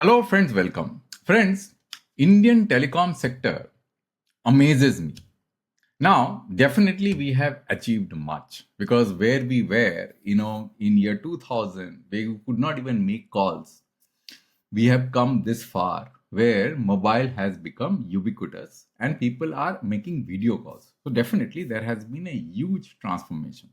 Hello friends, welcome. Friends, Indian telecom sector amazes me. Now, definitely we have achieved much because where we were, in year 2000, we could not even make calls. We have come this far where mobile has become ubiquitous and people are making video calls. So definitely there has been a huge transformation.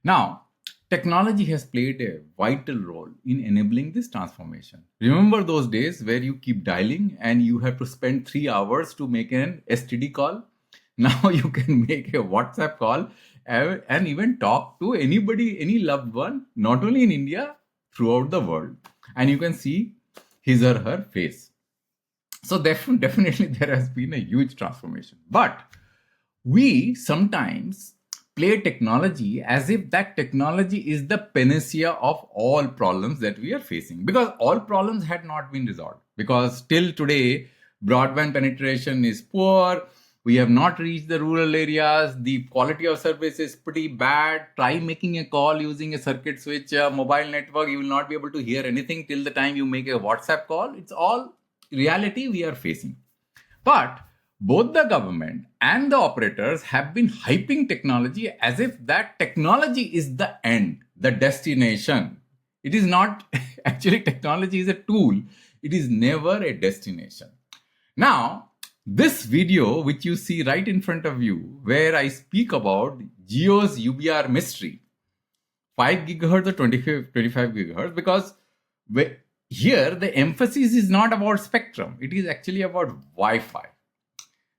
Now, technology has played a vital role in enabling this transformation. Remember those days where you keep dialing and you have to spend 3 hours to make an STD call? Now you can make a WhatsApp call and even talk to anybody, any loved one, not only in India, throughout the world. And you can see his or her face. So definitely there has been a huge transformation. But we sometimes play technology as if that technology is the panacea of all problems that we are facing, because all problems had not been resolved, because till today broadband penetration is poor. We have not reached the rural areas. The quality of service is pretty bad. Try making a call using a circuit switch mobile network, you will not be able to hear anything till the time you make a WhatsApp call. It's all reality we are facing. But both the government and the operators have been hyping technology as if that technology is the end, the destination. It is not. Actually, technology is a tool. It is never a destination. Now, this video which you see right in front of you, where I speak about Jio's UBR mystery, 5 gigahertz or 25 gigahertz, because here the emphasis is not about spectrum. It is actually about Wi-Fi.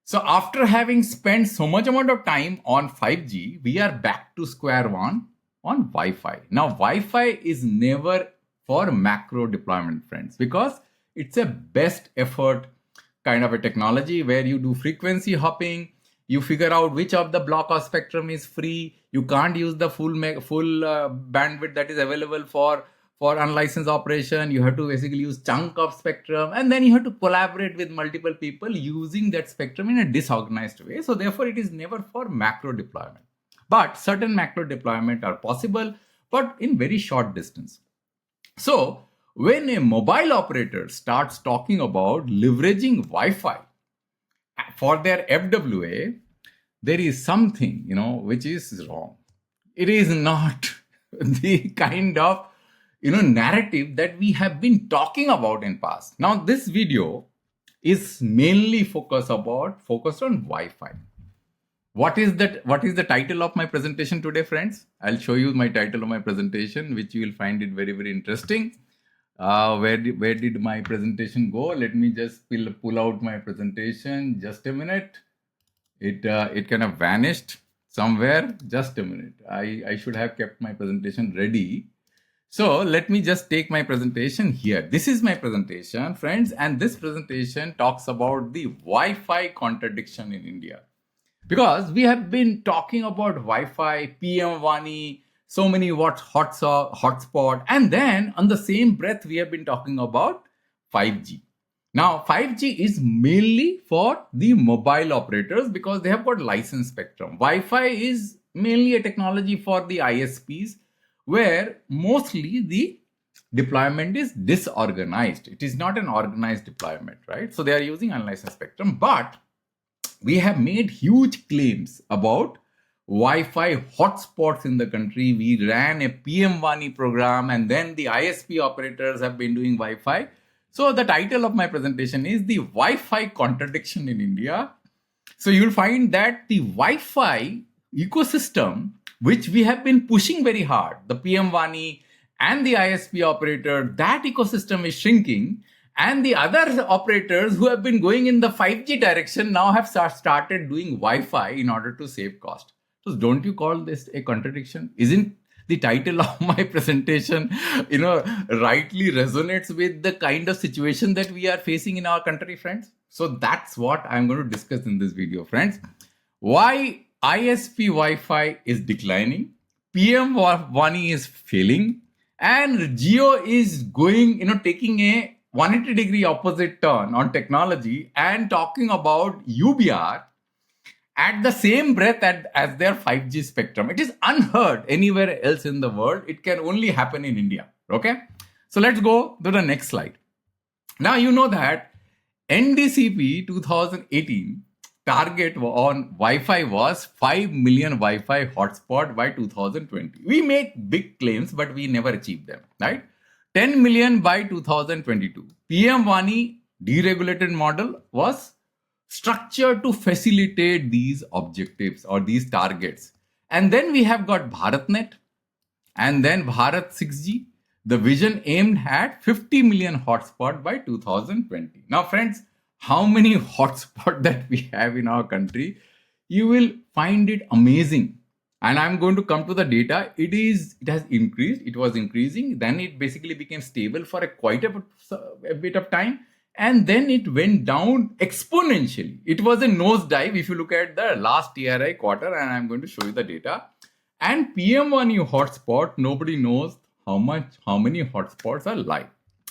So after having spent so much amount of time on 5G, we are back to square one on Wi-Fi. Now, Wi-Fi is never for macro deployment, friends, because it's a best effort kind of a technology where you do frequency hopping. You figure out which of the block of spectrum is free. You can't use the full bandwidth that is available for unlicensed operation. You have to basically use chunk of spectrum, and then you have to collaborate with multiple people using that spectrum in a disorganized way. So therefore it is never for macro deployment. But certain macro deployment are possible, but in very short distance. So when a mobile operator starts talking about leveraging Wi-Fi for their FWA, there is something, which is wrong. It is not the kind of narrative that we have been talking about in past. Now, this video is mainly focused on Wi-Fi. What is that? What is the title of my presentation today, friends? I'll show you my title of my presentation, which you will find it very, very interesting. Where did my presentation go? Let me just pull out my presentation. Just a minute. It kind of vanished somewhere. Just a minute. I should have kept my presentation ready. So let me just take my presentation here. This is my presentation, friends, and this presentation talks about the Wi-Fi contradiction in India. Because we have been talking about Wi-Fi, PM-WANI, so many hotspot, and then on the same breath, we have been talking about 5G. Now, 5G is mainly for the mobile operators because they have got licensed spectrum. Wi-Fi is mainly a technology for the ISPs, where mostly the deployment is disorganized. It is not an organized deployment, right? So they are using unlicensed spectrum, but we have made huge claims about Wi-Fi hotspots in the country. We ran a PM-WANI program, and then the ISP operators have been doing Wi-Fi. So the title of my presentation is the Wi-Fi contradiction in India. So you'll find that the Wi-Fi ecosystem, which we have been pushing very hard, the PM-WANI and the ISP operator, that ecosystem is shrinking. And the other operators who have been going in the 5G direction now have started doing Wi-Fi in order to save cost. So don't you call this a contradiction? Isn't the title of my presentation, rightly resonates with the kind of situation that we are facing in our country, friends? So that's what I'm going to discuss in this video, friends. Why ISP Wi-Fi is declining, PM-WANI is failing, and Jio is going, taking a 180-degree opposite turn on technology and talking about UBR at the same breath as their 5G spectrum. It is unheard anywhere else in the world. It can only happen in India. Okay? So let's go to the next slide. Now you know that NDCP 2018 target on Wi-Fi was 5 million Wi-Fi hotspot by 2020. We make big claims, but we never achieve them, right? 10 million by 2022. PM-WANI deregulated model was structured to facilitate these objectives or these targets. And then we have got BharatNet and then Bharat 6G. The vision aimed at 50 million hotspot by 2020. Now, friends, how many hotspots that we have in our country? You will find it amazing. And I'm going to come to the data. It has increased. It was increasing. Then it basically became stable for quite a bit of time. And then it went down exponentially. It was a nosedive if you look at the last TRAI quarter, and I'm going to show you the data. And PM-WANI hotspot, nobody knows how many hotspots are live.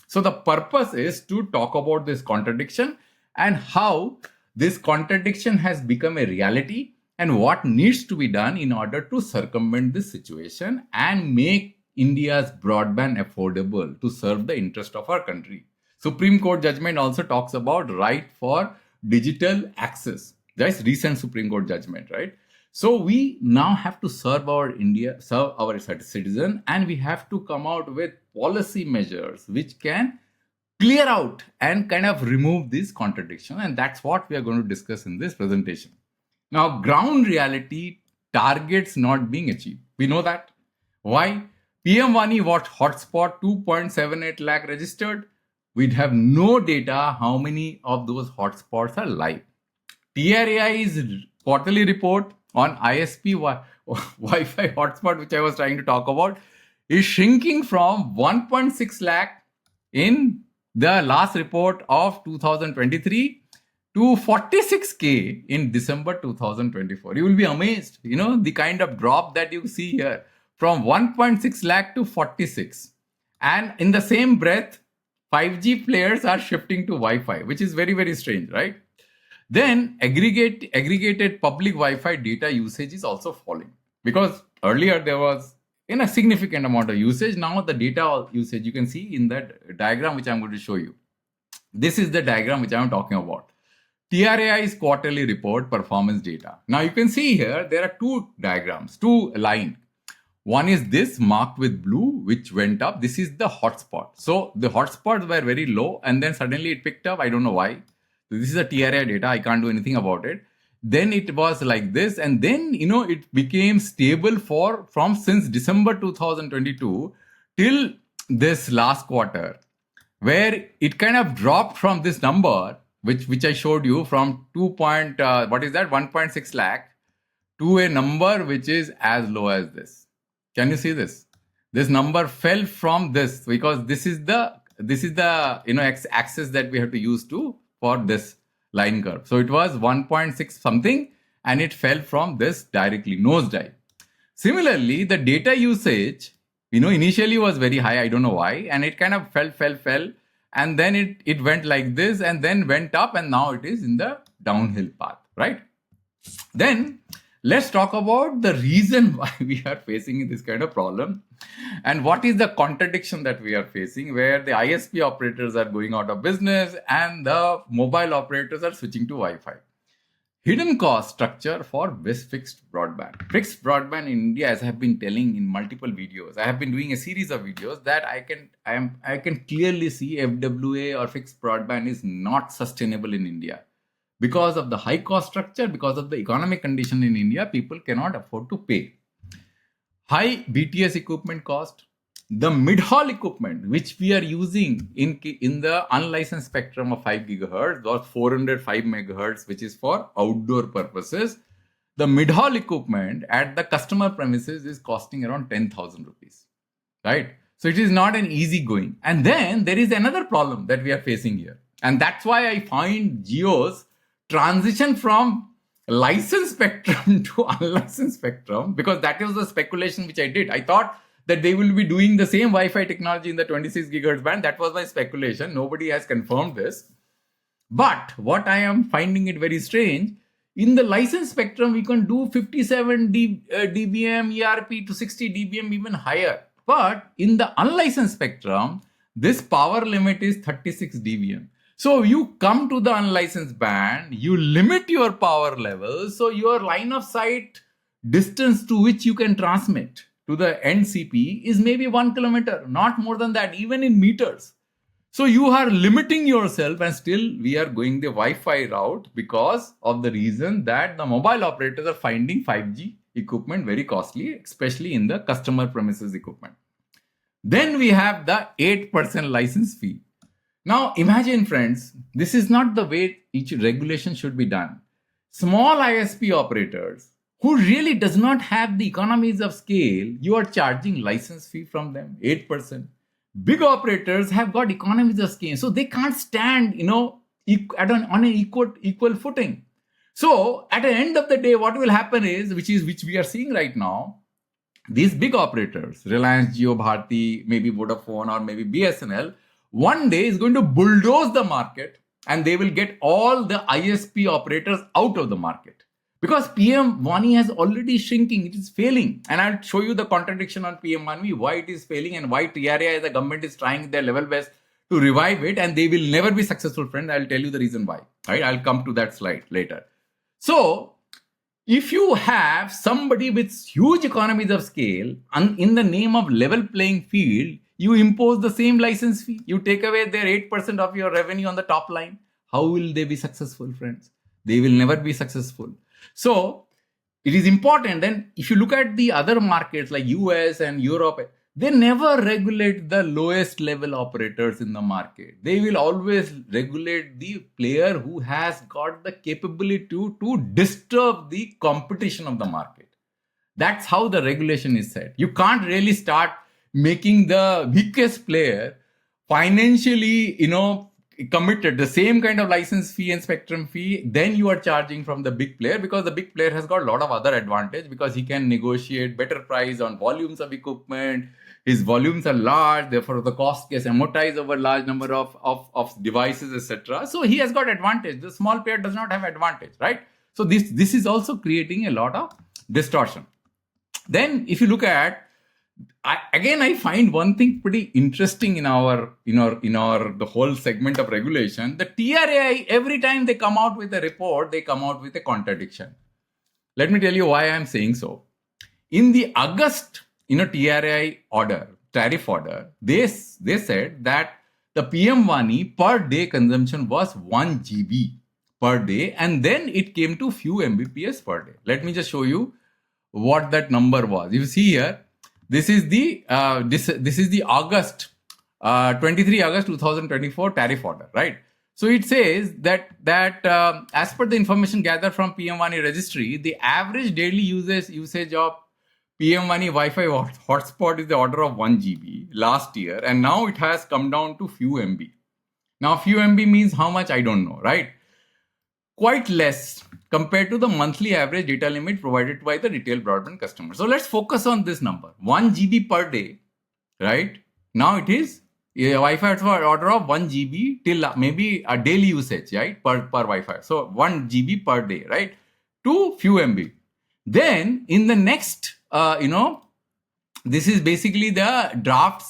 So the purpose is to talk about this contradiction and how this contradiction has become a reality and what needs to be done in order to circumvent this situation and make India's broadband affordable to serve the interest of our country. Supreme Court judgment also talks about right for digital access. That's recent Supreme Court judgment, right? So we now have to serve our citizen, and we have to come out with policy measures which can clear out and kind of remove this contradiction. And that's what we are going to discuss in this presentation. Now, ground reality targets not being achieved. We know that. Why? PM-WANI hotspot 2.78 lakh registered. We'd have no data how many of those hotspots are live. TRAI's quarterly report on ISP Wi-Fi hotspot, which I was trying to talk about, is shrinking from 1.6 lakh in the last report of 2023 to 46K in December 2024. You will be amazed, the kind of drop that you see here from 1.6 lakh to 46. And in the same breath, 5G players are shifting to Wi-Fi, which is very, very strange, right? Then aggregated public Wi-Fi data usage is also falling, because earlier there was a significant amount of usage. Now the data usage you can see in that diagram which I'm going to show you. This is the diagram which I'm talking about. TRAI's quarterly report performance data. Now you can see here there are two diagrams, two aligned. One is this marked with blue, which went up. This is the hotspot. So the hotspots were very low and then suddenly it picked up. I don't know why. This is the TRAI data. I can't do anything about it. Then it was like this, and then it became stable from since December 2022 till this last quarter, where it kind of dropped from this number, which I showed you, from 1.6 lakh to a number which is as low as this. Can you see this? This number fell from this, because this is the axis that we have to use for this line curve. So it was 1.6 something and it fell from this directly, nosedive. Similarly, the data usage, initially was very high. I don't know why. And it kind of fell. And then it went like this and then went up, and now it is in the downhill path, right? Then let's talk about the reason why we are facing this kind of problem and what is the contradiction that we are facing, where the ISP operators are going out of business and the mobile operators are switching to Wi-Fi. Hidden cost structure for this fixed broadband. Fixed broadband in India, as I have been telling in multiple videos, I have been doing a series of videos that I can clearly see FWA or fixed broadband is not sustainable in India. Because of the high cost structure, because of the economic condition in India, people cannot afford to pay. High BTS equipment cost, the mid-haul equipment which we are using in the unlicensed spectrum of 5 gigahertz or 405 megahertz, which is for outdoor purposes, the mid-haul equipment at the customer premises is costing around 10,000 rupees, right? So it is not an easy going. And then there is another problem that we are facing here. And that's why I find Jio's transition from licensed spectrum to unlicensed spectrum, because that was the speculation which I did. I thought that they will be doing the same Wi-Fi technology in the 26 gigahertz band. That was my speculation. Nobody has confirmed this. But what I am finding it very strange, in the licensed spectrum, we can do 57 dBm ERP to 60 dBm, even higher. But in the unlicensed spectrum, this power limit is 36 dBm. So you come to the unlicensed band, you limit your power level, so your line of sight distance to which you can transmit to the NCP is maybe 1 kilometer, not more than that, even in meters. So you are limiting yourself, and still we are going the Wi-Fi route because of the reason that the mobile operators are finding 5G equipment very costly, especially in the customer premises equipment. Then we have the 8% license fee. Now imagine, friends, this is not the way each regulation should be done. Small ISP operators who really does not have the economies of scale, you are charging license fee from them, 8%. Big operators have got economies of scale, so they can't stand, on an equal footing. So at the end of the day, what will happen is, which we are seeing right now, these big operators, Reliance, Jio, Bharti, maybe Vodafone or maybe BSNL, one day is going to bulldoze the market and they will get all the ISP operators out of the market. Because PM-WANI has already shrinking, it is failing. And I'll show you the contradiction on PM-WANI, why it is failing and why TRAI, the government, is trying their level best to revive it, and they will never be successful, friend. I'll tell you the reason why. Right? I'll come to that slide later. So, if you have somebody with huge economies of scale and in the name of level playing field, you impose the same license fee, you take away their 8% of your revenue on the top line. How will they be successful, friends? They will never be successful. So it is important. Then if you look at the other markets like US and Europe, they never regulate the lowest level operators in the market. They will always regulate the player who has got the capability to disturb the competition of the market. That's how the regulation is set. You can't really start making the weakest player financially, committed the same kind of license fee and spectrum fee, then you are charging from the big player, because the big player has got a lot of other advantage, because he can negotiate better price on volumes of equipment. His volumes are large, therefore the cost gets amortized over a large number of devices, etc. So he has got advantage. The small player does not have advantage, right? So this is also creating a lot of distortion. Then if you look at, I find one thing pretty interesting in our the whole segment of regulation. The TRAI, every time they come out with a report, they come out with a contradiction. Let me tell you why I am saying so. In the August, TRAI order, tariff order, they said that the PM-WANI per day consumption was 1 GB per day, and then it came to few Mbps per day. Let me just show you what that number was. You see here. This is the August 23 August 2024 tariff order, right? So it says that as per the information gathered from PM-WANI registry, the average daily usage of PM-WANI Wi-Fi hotspot is the order of 1 GB last year, and now it has come down to few MB. Now few MB means how much, I don't know, right? Quite less compared to the monthly average data limit provided by the retail broadband customer. So let's focus on this number, 1 GB per day, right? Now it is Wi-Fi order of 1 GB till maybe a daily usage, right? Per Wi-Fi. So 1 GB per day, right? To few MB. Then in the next, this is basically the draft,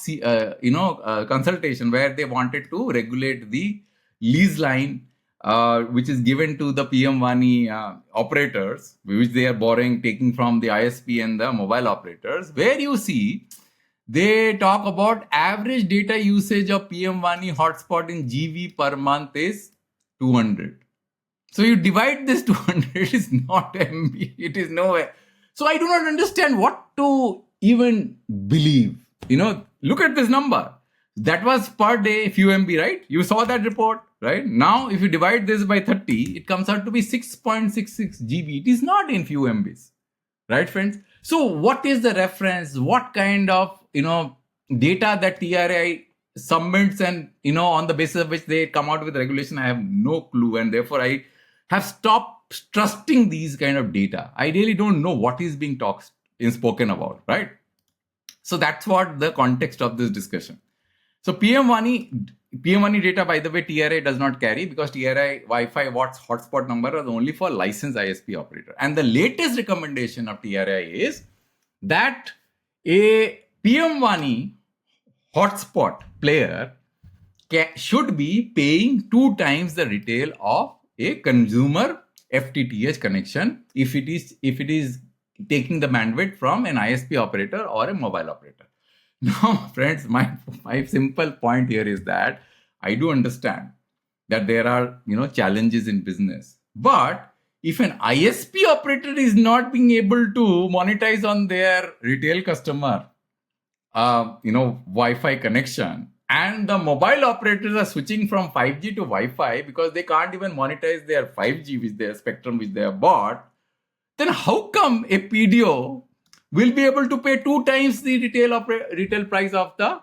consultation where they wanted to regulate the lease line, which is given to the PM-WANI operators, which they are taking from the ISP and the mobile operators, where you see they talk about average data usage of PM-WANI hotspot in GB per month is 200. So you divide this 200, it is not MB, it is nowhere. So I do not understand what to even believe. Look at this number. That was per day, few MB, right? You saw that report, right? Now, if you divide this by 30, it comes out to be 6.66 GB. It is not in few MBs, right, friends? So what is the reference? What kind of, data that TRAI submits and, on the basis of which they come out with regulation, I have no clue. And therefore, I have stopped trusting these kind of data. I really don't know what is being spoken about, right? So that's what the context of this discussion. So PM-WANI data, by the way, TRAI does not carry, because TRAI Wi-Fi hotspot number is only for licensed ISP operator. And the latest recommendation of TRAI is that a PM-WANI hotspot player should be paying 2 times the retail of a consumer FTTH connection if it is taking the bandwidth from an ISP operator or a mobile operator. Now, friends, my simple point here is that I do understand that there are challenges in business, but if an ISP operator is not being able to monetize on their retail customer Wi-Fi connection, and the mobile operators are switching from 5G to Wi-Fi because they can't even monetize their 5G with their spectrum which they have bought, then how come a PDO will be able to pay 2 times the retail price of the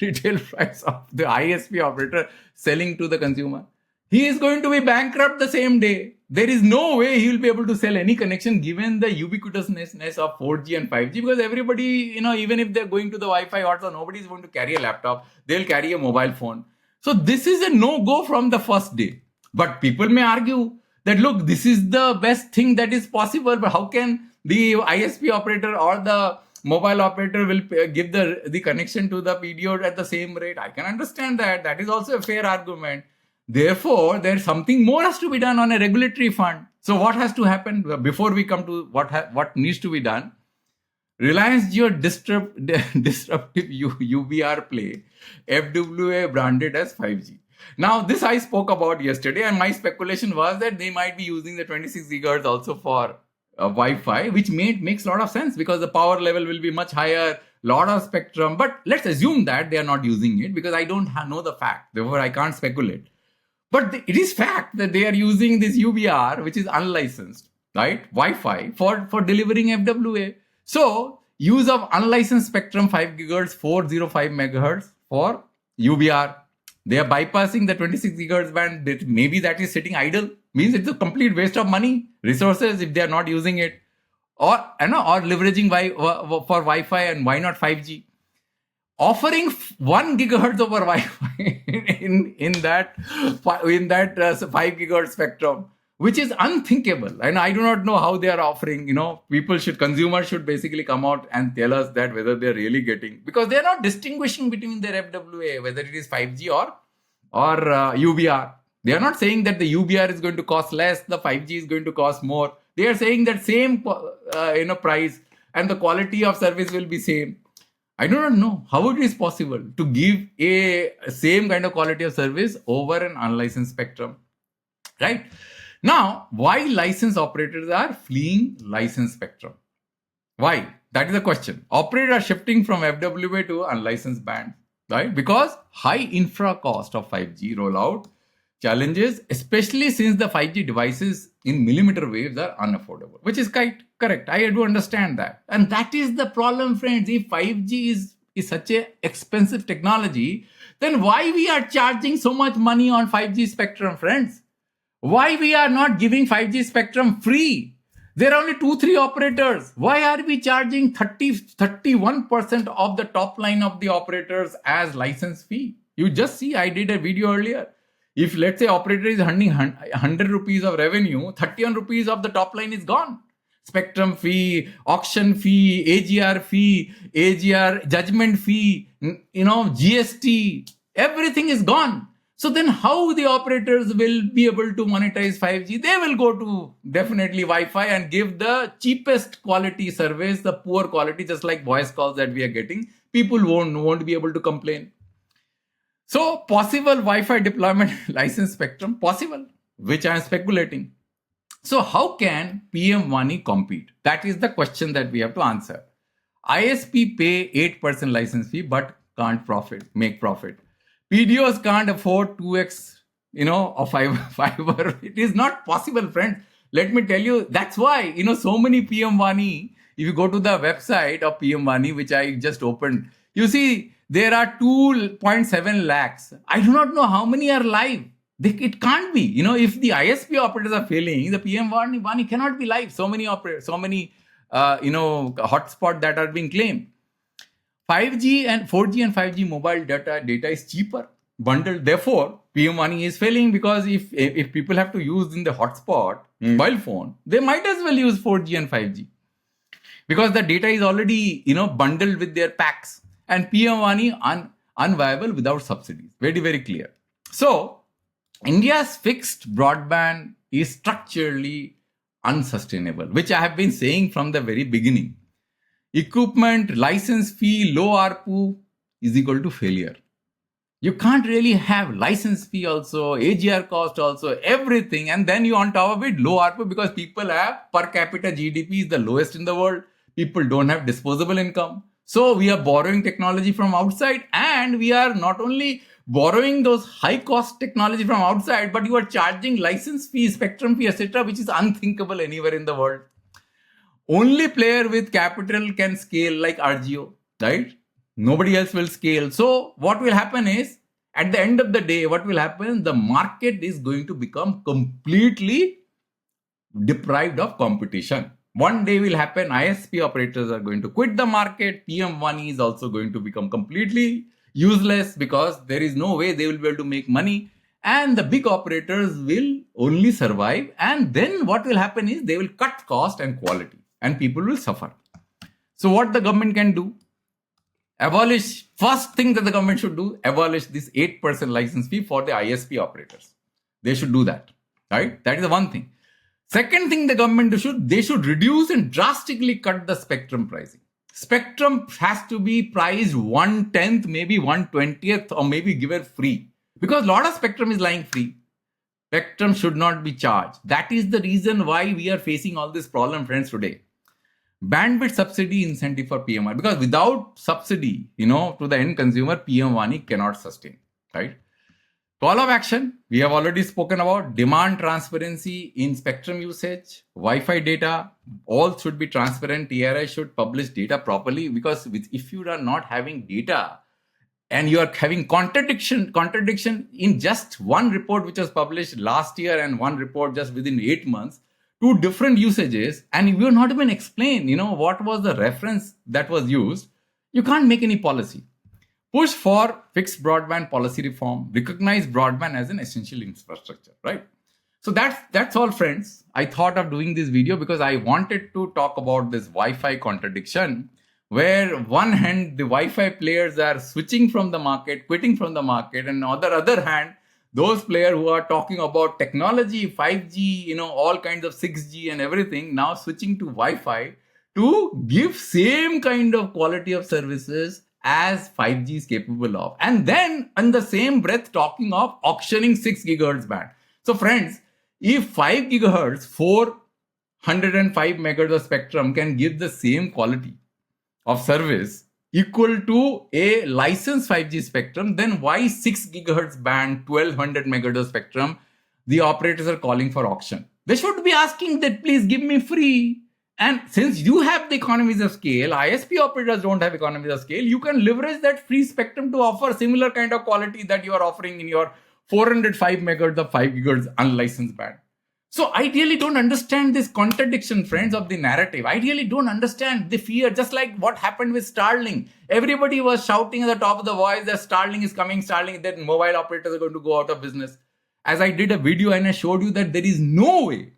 retail price of the ISP operator selling to the consumer? He is going to be bankrupt the same day. There is no way he will be able to sell any connection given the ubiquitousness of 4G and 5G, because everybody, even if they're going to the Wi-Fi hotspot, nobody is going to carry a laptop. They'll carry a mobile phone. So this is a no-go from the first day. But people may argue that, look, this is the best thing that is possible, but how can the ISP operator or the mobile operator will give the connection to the PDO at the same rate? I can understand that. That is also a fair argument. Therefore, there's something more has to be done on a regulatory front. So what has to happen before we come to what needs to be done? Reliance Jio disruptive UBR play, FWA branded as 5G. Now, this I spoke about yesterday, and my speculation was that they might be using the 26 gigahertz also for Wi-Fi, which makes a lot of sense because the power level will be much higher, lot of spectrum. But let's assume that they are not using it because I don't know the fact. Therefore, I can't speculate. But it is fact that they are using this UBR, which is unlicensed, right? Wi-Fi for delivering FWA. So use of unlicensed spectrum 5 gigahertz, 405 megahertz for UBR. They are bypassing the 26 gigahertz band. Maybe that is sitting idle. Means it's a complete waste of money, resources if they are not using it, or leveraging for Wi-Fi, and why not 5G? Offering 1 gigahertz over Wi-Fi in that 5 gigahertz spectrum, which is unthinkable. And I do not know how they are offering. Consumers should basically come out and tell us that whether they're really getting, because they're not distinguishing between their FWA, whether it is 5G or UBR. They are not saying that the UBR is going to cost less, the 5G is going to cost more. They are saying that same price and the quality of service will be same. I do not know how it is possible to give a same kind of quality of service over an unlicensed spectrum, right? Now, why licensed operators are fleeing licensed spectrum? Why? That is the question. Operators are shifting from FWA to unlicensed band, right? Because high infra cost of 5G rollout challenges, especially since the 5G devices in millimeter waves are unaffordable, which is correct. I do understand that. And that is the problem, friends. If 5G is such an expensive technology, then why we are charging so much money on 5G spectrum, friends? Why we are not giving 5G spectrum free? There are only 2-3 operators. Why are we charging 31% of the top line of the operators as license fee? You just see, I did a video earlier. If let's say operator is earning 100 rupees of revenue, 31 rupees of the top line is gone. Spectrum fee, auction fee, AGR judgment fee, GST, everything is gone. So then how the operators will be able to monetize 5G? They will go to definitely Wi-Fi and give the cheapest quality service, the poor quality, just like voice calls that we are getting. People won't be able to complain. So possible Wi-Fi deployment license spectrum, possible, which I am speculating. So how can PM-WANI compete? That is the question that we have to answer. ISP pay 8% license fee but can't make profit. PDOs can't afford 2x, of fiber. It is not possible, friends. Let me tell you, that's why, so many PM-WANI, if you go to the website of PM-WANI, which I just opened, you see, there are 2.7 lakhs. I do not know how many are live. It can't be. If the ISP operators are failing, the PM-WANI cannot be live. So many hotspots that are being claimed. 4G and 5G mobile data is cheaper, bundled. Therefore, PM-WANI is failing because if people have to use in the hotspot mobile phone, they might as well use 4G and 5G because the data is already bundled with their packs. And PM-WANI unviable without subsidies. Very, very clear. So, India's fixed broadband is structurally unsustainable, which I have been saying from the very beginning. Equipment, license fee, low ARPU is equal to failure. You can't really have license fee also, AGR cost also, everything, and then you on top of it low ARPU because people have per capita GDP is the lowest in the world. People don't have disposable income. So we are borrowing technology from outside, and we are not only borrowing those high cost technology from outside, but you are charging license fee, spectrum fee, etc., which is unthinkable anywhere in the world. Only player with capital can scale like RGO, right? Nobody else will scale. So what will happen is, at the end of the day, what will happen? The market is going to become completely deprived of competition. One day will happen, ISP operators are going to quit the market. PM-WANI is also going to become completely useless because there is no way they will be able to make money. And the big operators will only survive. And then what will happen is they will cut cost and quality and people will suffer. So what the government can do? Abolish, first thing that the government should do, abolish this 8% license fee for the ISP operators. They should do that, right? That is the one thing. Second thing the government they should reduce and drastically cut the spectrum pricing. Spectrum has to be priced 1/10, maybe 1/20th, or maybe given free. Because a lot of spectrum is lying free. Spectrum should not be charged. That is the reason why we are facing all this problem, friends, today. Bandwidth subsidy incentive for PM-WANI, because without subsidy, to the end consumer, PM-WANI cannot sustain, right? Call of action, we have already spoken about. Demand transparency in spectrum usage, Wi-Fi data, all should be transparent. TRAI should publish data properly, because if you are not having data and you are having contradiction in just one report which was published last year and one report just within 8 months, two different usages, and you will not even explain, what was the reference that was used, you can't make any policy. Push for fixed broadband policy reform, recognize broadband as an essential infrastructure, right? So that's all, friends. I thought of doing this video because I wanted to talk about this Wi-Fi contradiction, where one hand, the Wi-Fi players are switching from the market, quitting from the market, and on the other hand, those players who are talking about technology, 5G, all kinds of 6G and everything, now switching to Wi-Fi to give same kind of quality of services as 5G is capable of. And then in the same breath talking of auctioning 6 gigahertz band. So friends, if 5 gigahertz, 405 megahertz of spectrum can give the same quality of service equal to a licensed 5G spectrum, then why 6 gigahertz band, 1200 megahertz of spectrum, the operators are calling for auction? They should be asking that, please give me free. And since you have the economies of scale, ISP operators don't have economies of scale, you can leverage that free spectrum to offer similar kind of quality that you are offering in your 405 megahertz of 5 gigahertz unlicensed band. So I really don't understand this contradiction, friends, of the narrative. I really don't understand the fear, just like what happened with Starlink. Everybody was shouting at the top of the voice that Starlink is coming, that mobile operators are going to go out of business. As I did a video and I showed you that there is no way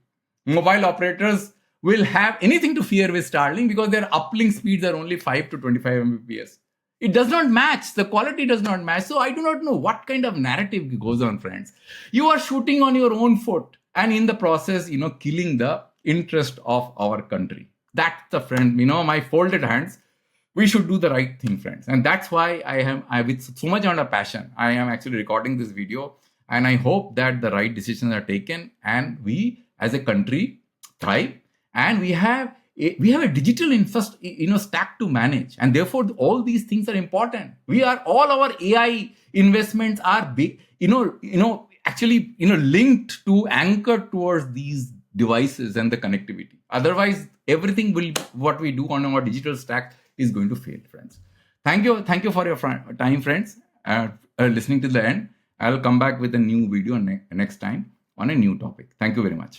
mobile operators will have anything to fear with Starlink because their uplink speeds are only 5 to 25 Mbps. It does not match. The quality does not match. So I do not know what kind of narrative goes on, friends. You are shooting on your own foot and in the process, killing the interest of our country. That's the friend, my folded hands. We should do the right thing, friends. And that's why I with so much amount of passion, I am actually recording this video. And I hope that the right decisions are taken and we as a country thrive. And we have a digital stack to manage, and therefore all these things are important. All our AI investments are big, actually linked to anchor towards these devices and the connectivity. Otherwise, everything what we do on our digital stack is going to fail, friends. Thank you for your time, friends. Listening to the end. I'll come back with a new video next time on a new topic. Thank you very much.